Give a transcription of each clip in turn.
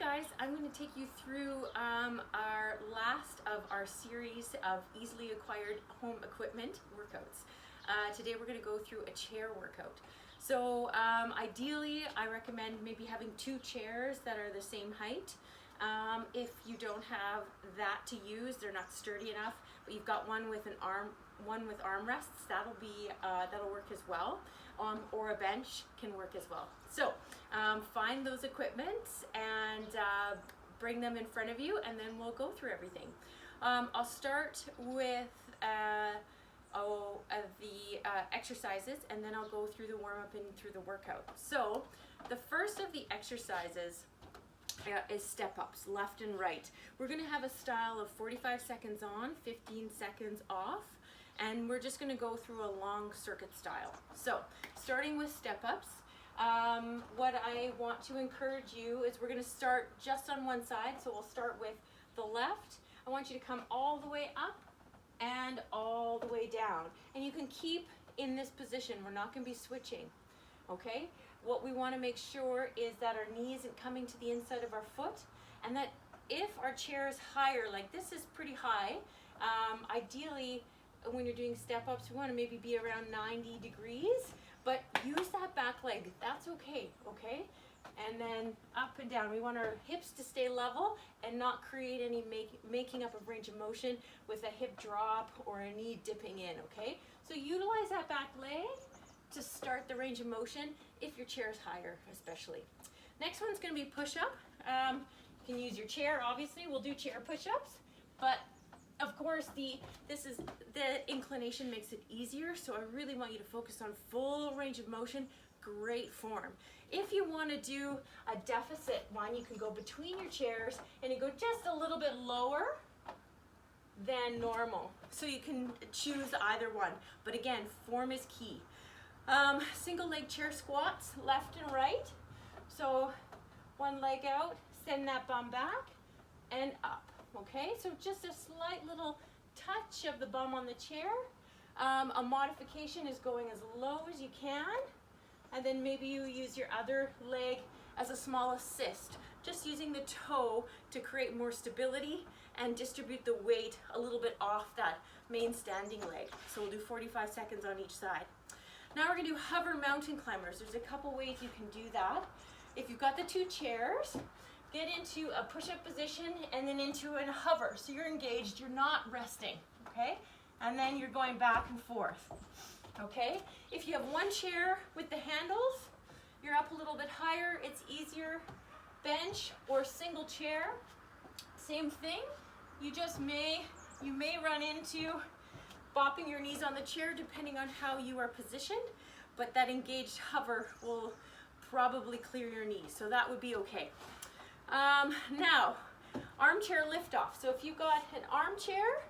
guys, I'm going to take you through our last of our series of easily acquired home equipment workouts. Today we're going to go through a chair workout. So ideally I recommend maybe having 2 chairs that are the same height. If you don't have that to use, they're not sturdy enough, but you've got one with armrests, that'll work as well. Or a bench can work as well. So find those equipments and bring them in front of you, and then we'll go through everything. I'll start with the exercises, and then I'll go through the warm-up and through the workout. So the first of the exercises is step-ups, left and right. We're going to have a style of 45 seconds on, 15 seconds off. And we're just going to go through a long circuit style. So starting with step-ups, what I want to encourage you is we're going to start just on one side. So we'll start with the left. I want you to come all the way up and all the way down. And you can keep in this position. We're not going to be switching. Okay? What we want to make sure is that our knee isn't coming to the inside of our foot, and that if our chair is higher, like this is pretty high, ideally when you're doing step-ups, we want to maybe be around 90 degrees, but use that back leg. That's okay, okay? And then up and down. We want our hips to stay level and not create any making up of range of motion with a hip drop or a knee dipping in, okay? So utilize that back leg to start the range of motion if your chair is higher, especially. Next one's going to be push-up. You can use your chair, obviously. We'll do chair push-ups, but of course, the inclination makes it easier, so I really want you to focus on full range of motion, great form. If you want to do a deficit one, you can go between your chairs and you go just a little bit lower than normal. So you can choose either one, but again, form is key. Single leg chair squats, left and right. So one leg out, send that bum back and up. Okay, so just a slight little touch of the bum on the chair. A modification is going as low as you can, and then maybe you use your other leg as a small assist, just using the toe to create more stability and distribute the weight a little bit off that main standing leg. So we'll do 45 seconds on each side. Now we're going to do hover mountain climbers. There's a couple ways you can do that. If you've got the 2 chairs, get into a push-up position and then into a hover. So you're engaged, you're not resting, okay? And then you're going back and forth, okay? If you have one chair with the handles, you're up a little bit higher, it's easier. Bench or single chair, same thing. You may run into bopping your knees on the chair depending on how you are positioned, but that engaged hover will probably clear your knees, so that would be okay. Now, armchair lift off. So if you've got an armchair,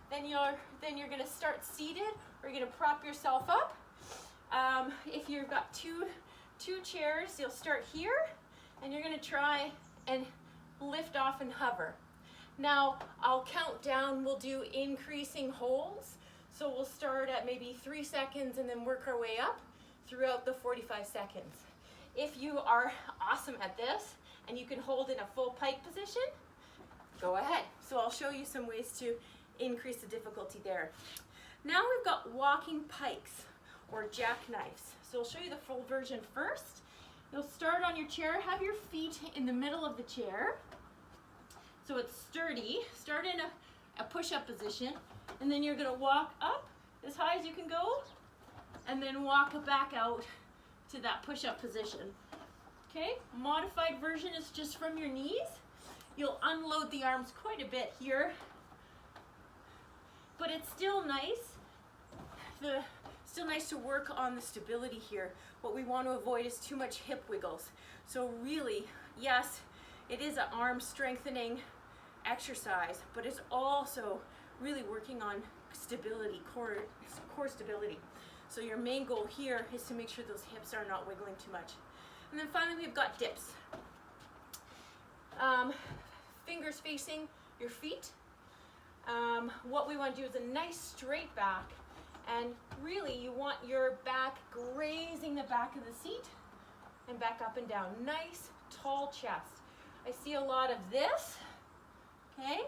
then you're going to start seated, or you're going to prop yourself up. If you've got two chairs, you'll start here, and you're going to try and lift off and hover. Now, I'll count down. We'll do increasing holds. So we'll start at maybe 3 seconds and then work our way up throughout the 45 seconds. If you are awesome at this, and you can hold in a full pike position, go ahead. So I'll show you some ways to increase the difficulty there. Now we've got walking pikes or jackknives. So I'll show you the full version first. You'll start on your chair, have your feet in the middle of the chair. So it's sturdy. Start in a push-up position, and then you're gonna walk up as high as you can go, and then walk back out to that push-up position. Okay, modified version is just from your knees. You'll unload the arms quite a bit here, but it's still nice. Still nice to work on the stability here. What we want to avoid is too much hip wiggles. So really, yes, it is an arm strengthening exercise, but it's also really working on stability, core stability. So your main goal here is to make sure those hips are not wiggling too much. And then finally, we've got dips. Fingers facing your feet. What we want to do is a nice straight back, and really you want your back grazing the back of the seat and back up and down. Nice tall chest. I see a lot of this, okay?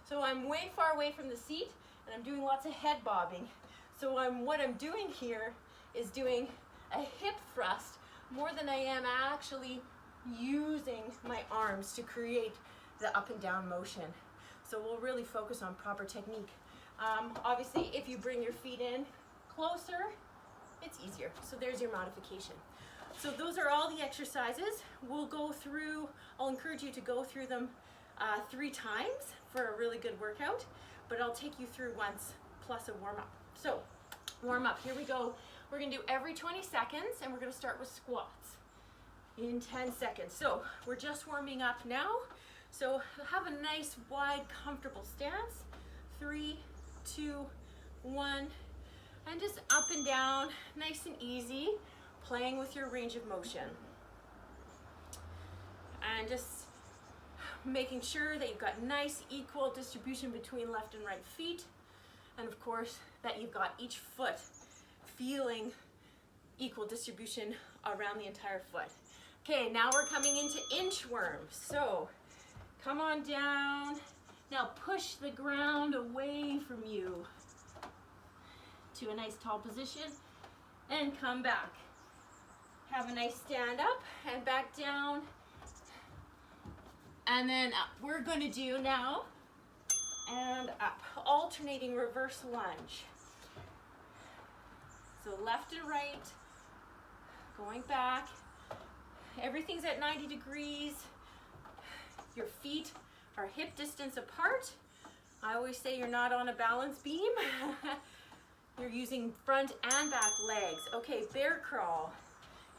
So I'm way far away from the seat and I'm doing lots of head bobbing. So what I'm doing here is doing a hip thrust more than I am actually using my arms to create the up and down motion. So we'll really focus on proper technique. Obviously, if you bring your feet in closer, it's easier. So there's your modification. So those are all the exercises. I'll encourage you to go through them 3 times for a really good workout, but I'll take you through once plus a warm-up. So warm up, here we go. We're gonna do every 20 seconds and we're gonna start with squats in 10 seconds. So we're just warming up now. So have a nice, wide, comfortable stance. 3, 2, 1, and just up and down, nice and easy, playing with your range of motion. And just making sure that you've got nice, equal distribution between left and right feet. And of course, that you've got each foot feeling equal distribution around the entire foot. Okay, now we're coming into inchworms. So come on down. Now push the ground away from you to a nice tall position and come back. Have a nice stand up and back down. And then up. We're going to do now and up, alternating reverse lunge. So left and right, going back. Everything's at 90 degrees. Your feet are hip distance apart. I always say you're not on a balance beam. You're using front and back legs. Okay, bear crawl.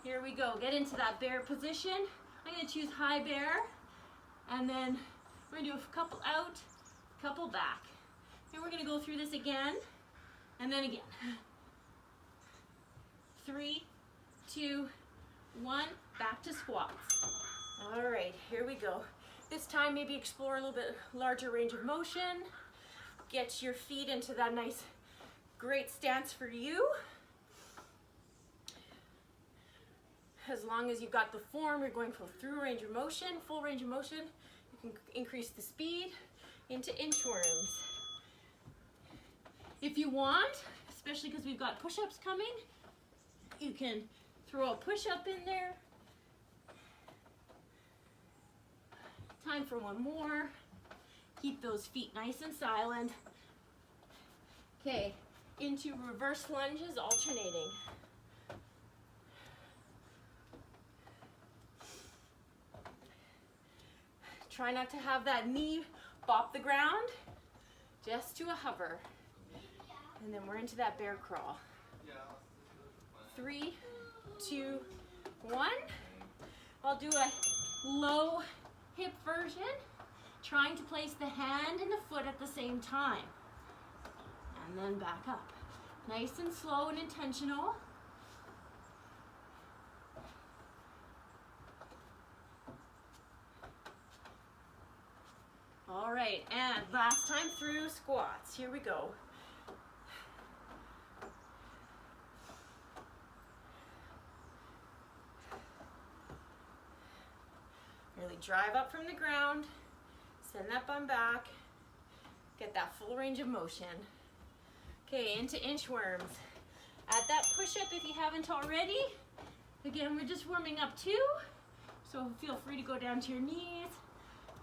Here we go. Get into that bear position. I'm going to choose high bear. And then we're going to do a couple out, couple back. And we're going to go through this again. And then again. 3, 2, 1. Back to squats. All right, here we go. This time, maybe explore a little bit larger range of motion. Get your feet into that nice, great stance for you. As long as you've got the form, you're going through range of motion, full range of motion. You can increase the speed into inchworms. If you want, especially because we've got push-ups coming, you can throw a push-up in there. Time for one more. Keep those feet nice and silent. Okay, into reverse lunges, alternating. Try not to have that knee bop the ground, just to a hover. And then we're into that bear crawl. 3, 2, 1. I'll do a low hip version, trying to place the hand and the foot at the same time. And then back up. Nice and slow and intentional. All right, and last time through squats. Here we go. Really drive up from the ground, send that bum back, get that full range of motion. Okay, into inchworms. Add that push-up if you haven't already. Again, we're just warming up too, so feel free to go down to your knees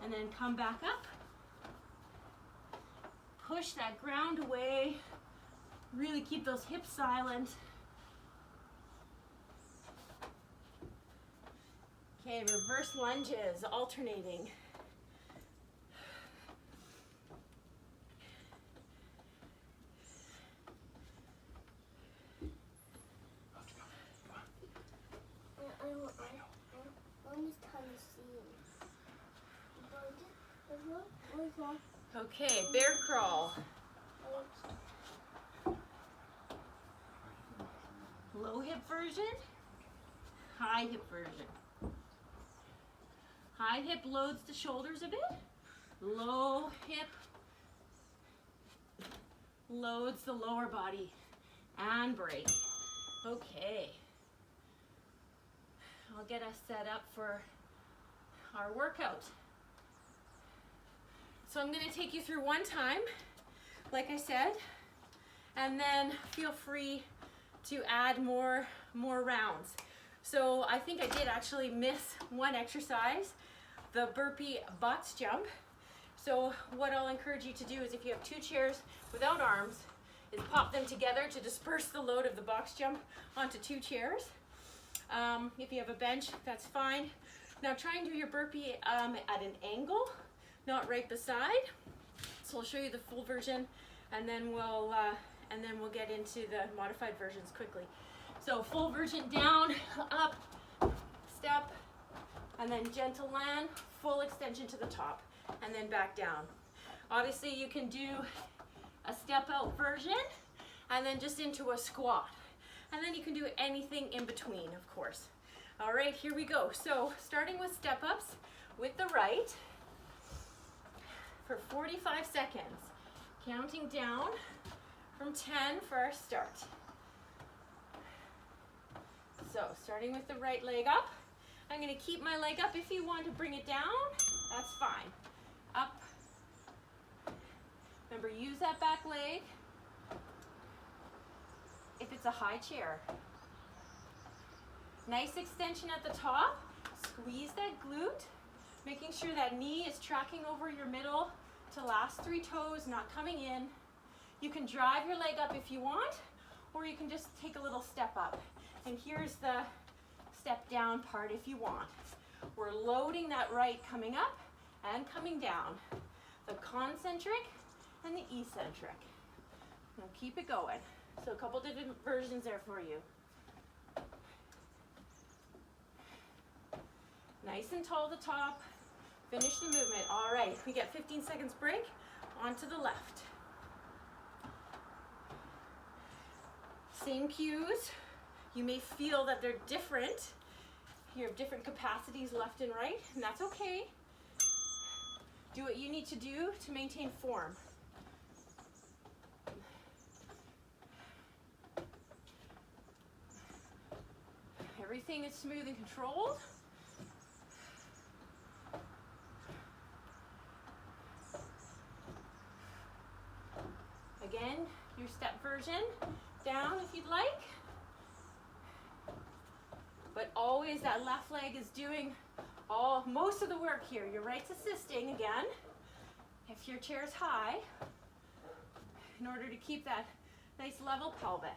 and then come back up. Push that ground away. Really keep those hips silent. Okay, reverse lunges, alternating. Okay, bear crawl. Low hip version, high hip version. High hip loads the shoulders a bit. Low hip loads the lower body and break. Okay. I'll get us set up for our workout. So I'm going to take you through one time, like I said, and then feel free to add more rounds. So I think I did actually miss one exercise, the burpee box jump. So what I'll encourage you to do is, if you have two chairs without arms, is pop them together to disperse the load of the box jump onto two chairs. If you have a bench, that's fine. Now try and do your burpee at an angle, not right beside. So I'll show you the full version, and then we'll get into the modified versions quickly. So full version: down, up, step, and then gentle land, full extension to the top, and then back down. Obviously you can do a step out version and then just into a squat. And then you can do anything in between, of course. All right, here we go. So starting with step ups with the right for 45 seconds, counting down from 10 for our start. So starting with the right leg up. I'm going to keep my leg up. If you want to bring it down, that's fine. Up. Remember, use that back leg if it's a high chair. Nice extension at the top. Squeeze that glute, making sure that knee is tracking over your middle to last 3 toes, not coming in. You can drive your leg up if you want, or you can just take a little step up. And here's the step down part if you want. We're loading that right coming up and coming down. The concentric and the eccentric. Now keep it going. So a couple different versions there for you. Nice and tall at the top. Finish the movement. All right, we get 15 seconds break. Onto the left. Same cues. You may feel that they're different. You have different capacities left and right, and that's okay. Do what you need to do to maintain form. Everything is smooth and controlled. Again, your step version, down if you'd like. But always that left leg is doing most of the work here. Your right's assisting again. If your chair's high, in order to keep that nice level pelvis.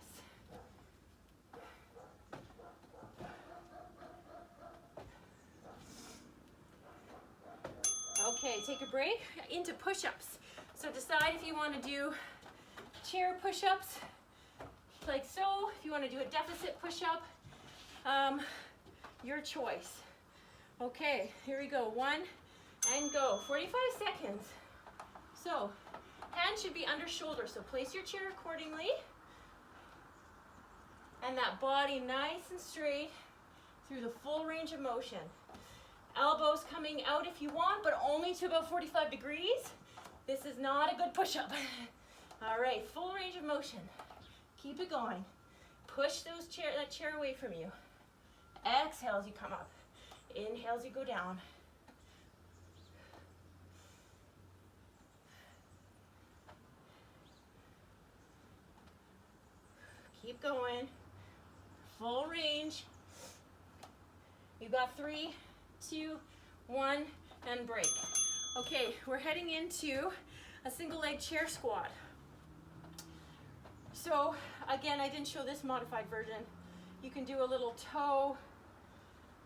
Okay, take a break. Into push-ups. So decide if you want to do chair push-ups like so. If you want to do a deficit push-up, your choice. Okay, here we go. 1 and go. 45 seconds. So, hands should be under shoulder, so place your chair accordingly. And that body nice and straight through the full range of motion. Elbows coming out if you want, but only to about 45 degrees. This is not a good push-up. All right, full range of motion. Keep it going. Push that chair away from you. Exhale as you come up. Inhale as you go down. Keep going. Full range. You've got 3, 2, 1, and break. Okay, we're heading into a single leg chair squat. So again, I didn't show this modified version. You can do a little toe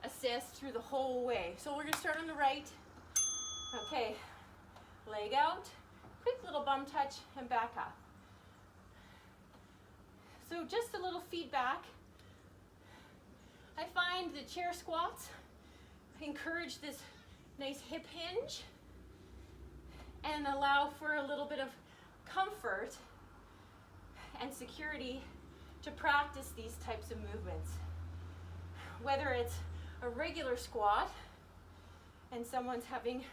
assist through the whole way. So we're gonna start on the right. Okay, leg out, quick little bum touch and back up. So just a little feedback. I find the chair squats encourage this nice hip hinge and allow for a little bit of comfort and security to practice these types of movements. Whether it's a regular squat and someone's having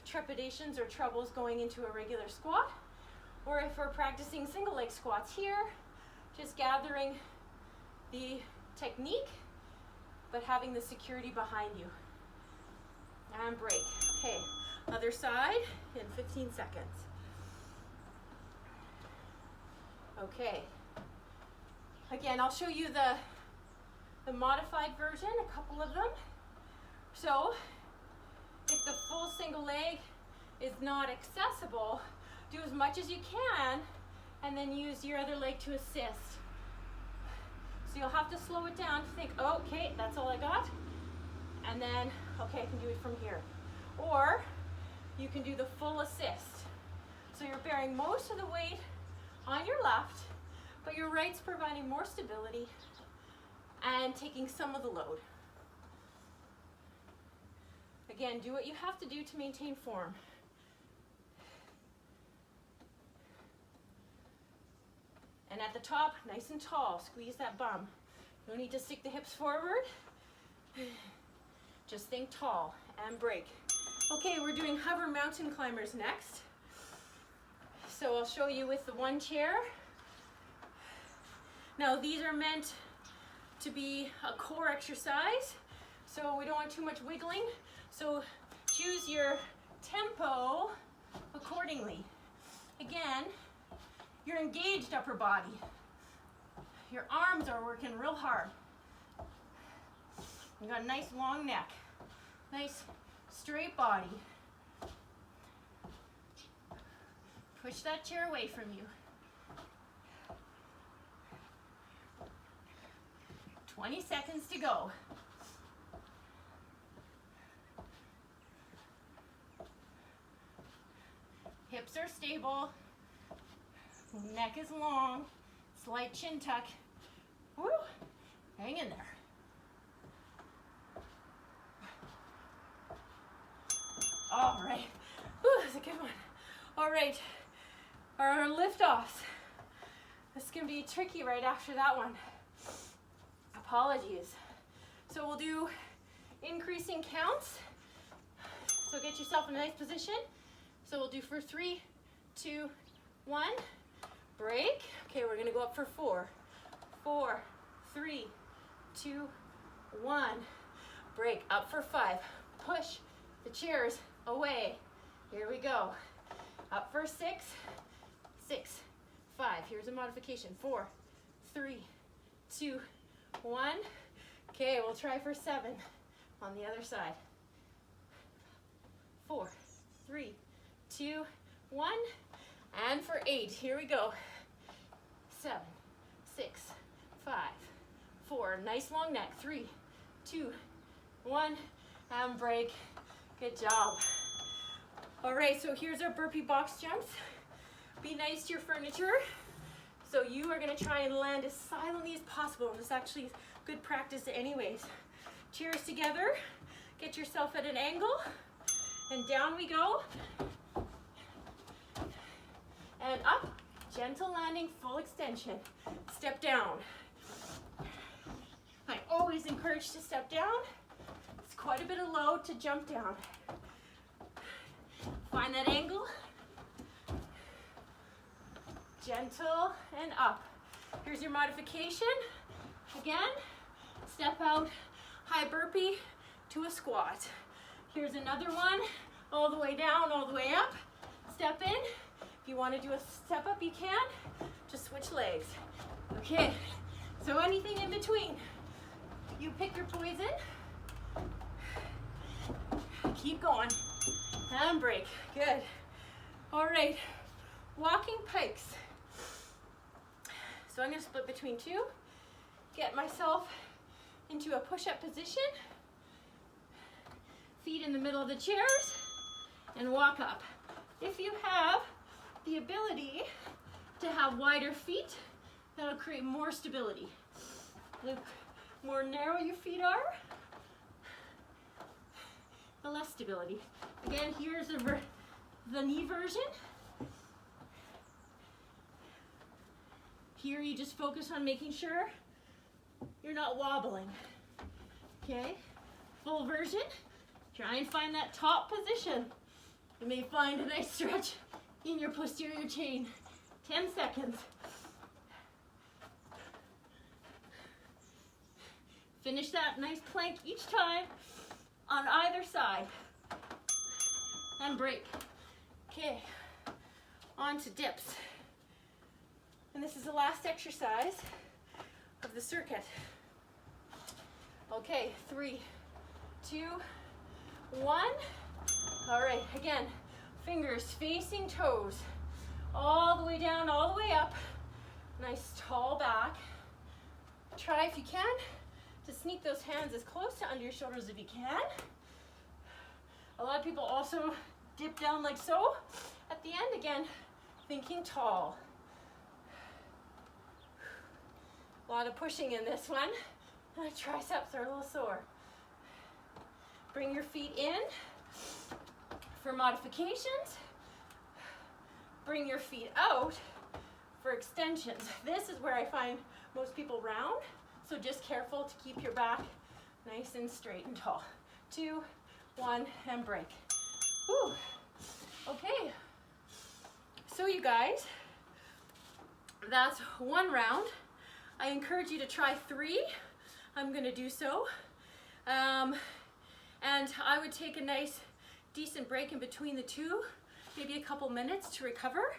trepidations or troubles going into a regular squat, or if we're practicing single leg squats here, just gathering the technique but having the security behind you. and break. Okay, other side in 15 seconds. Okay. Again, I'll show you the modified version, a couple of them. So, if the full single leg is not accessible, do as much as you can and then use your other leg to assist. So you'll have to slow it down to think, oh, okay, that's all I got. And then, okay, I can do it from here. Or you can do the full assist. So you're bearing most of the weight on your left, but your right's providing more stability and taking some of the load. Again, do what you have to do to maintain form. And at the top, nice and tall, squeeze that bum. No need to stick the hips forward. Just think tall and break. Okay, we're doing hover mountain climbers next. So I'll show you with the one chair. Now these are meant to be a core exercise, so we don't want too much wiggling. So choose your tempo accordingly. Again, your engaged upper body. Your arms are working real hard. You got a nice long neck, nice straight body. Push that chair away from you. 20 seconds to go. Hips are stable. Neck is long. Slight chin tuck. Woo! Hang in there. All right. Whew, that's a good one. All right. Our lift-offs. This is going to be tricky right after that one. Apologies. So we'll do increasing counts. So get yourself in a nice position. So we'll do for 3, 2, 1. Break. Okay, we're going to go up for 4. 4, 3, 2, 1. Break. Up for 5. Push the chairs away. Here we go. Up for 6. 6, 5. Here's a modification. 4, 3, 2, 1. Okay, we'll try for 7 on the other side. 4, 3, 2, 1. And for 8, here we go. 7, 6, 5, 4. Nice long neck. 3, 2, 1. And break. Good job. All right, so here's our burpee box jumps. Be nice to your furniture. So you are going to try and land as silently as possible. This actually is good practice anyways. Chairs together. Get yourself at an angle. And down we go. And up. Gentle landing, full extension. Step down. I always encourage to step down. It's quite a bit of load to jump down. Find that angle. Gentle and up. Here's your modification. Again, step out, high burpee to a squat. Here's another one, all the way down, all the way up. Step in. If you want to do a step up, you can. Just switch legs. Okay, so anything in between. You pick your poison. Keep going. And break. Good. All right, walking pikes. So I'm going to split between two. Get myself into a push-up position. Feet in the middle of the chairs. And walk up. If you have the ability to have wider feet, that'll create more stability. The more narrow your feet are, the less stability. Again, here's the knee version. Here you just focus on making sure you're not wobbling. Okay, full version. Try and find that top position. You may find a nice stretch in your posterior chain. 10 seconds. Finish that nice plank each time on either side. and break. Okay, on to dips. And this is the last exercise of the circuit. Okay, 3, 2, 1. All right, again, fingers facing toes, all the way down, all the way up. Nice tall back. Try if you can to sneak those hands as close to under your shoulders if you can. A lot of people also dip down like so. At the end, again, thinking tall. A lot of pushing in this one. My triceps are a little sore. Bring your feet in for modifications. Bring your feet out for extensions. This is where I find most people round, so just careful to keep your back nice and straight and tall. 2, 1, and break. Whew. Okay, so you guys, that's one round. I encourage you to try 3. I'm gonna do so. And I would take a nice, decent break in between the two, maybe a couple minutes to recover.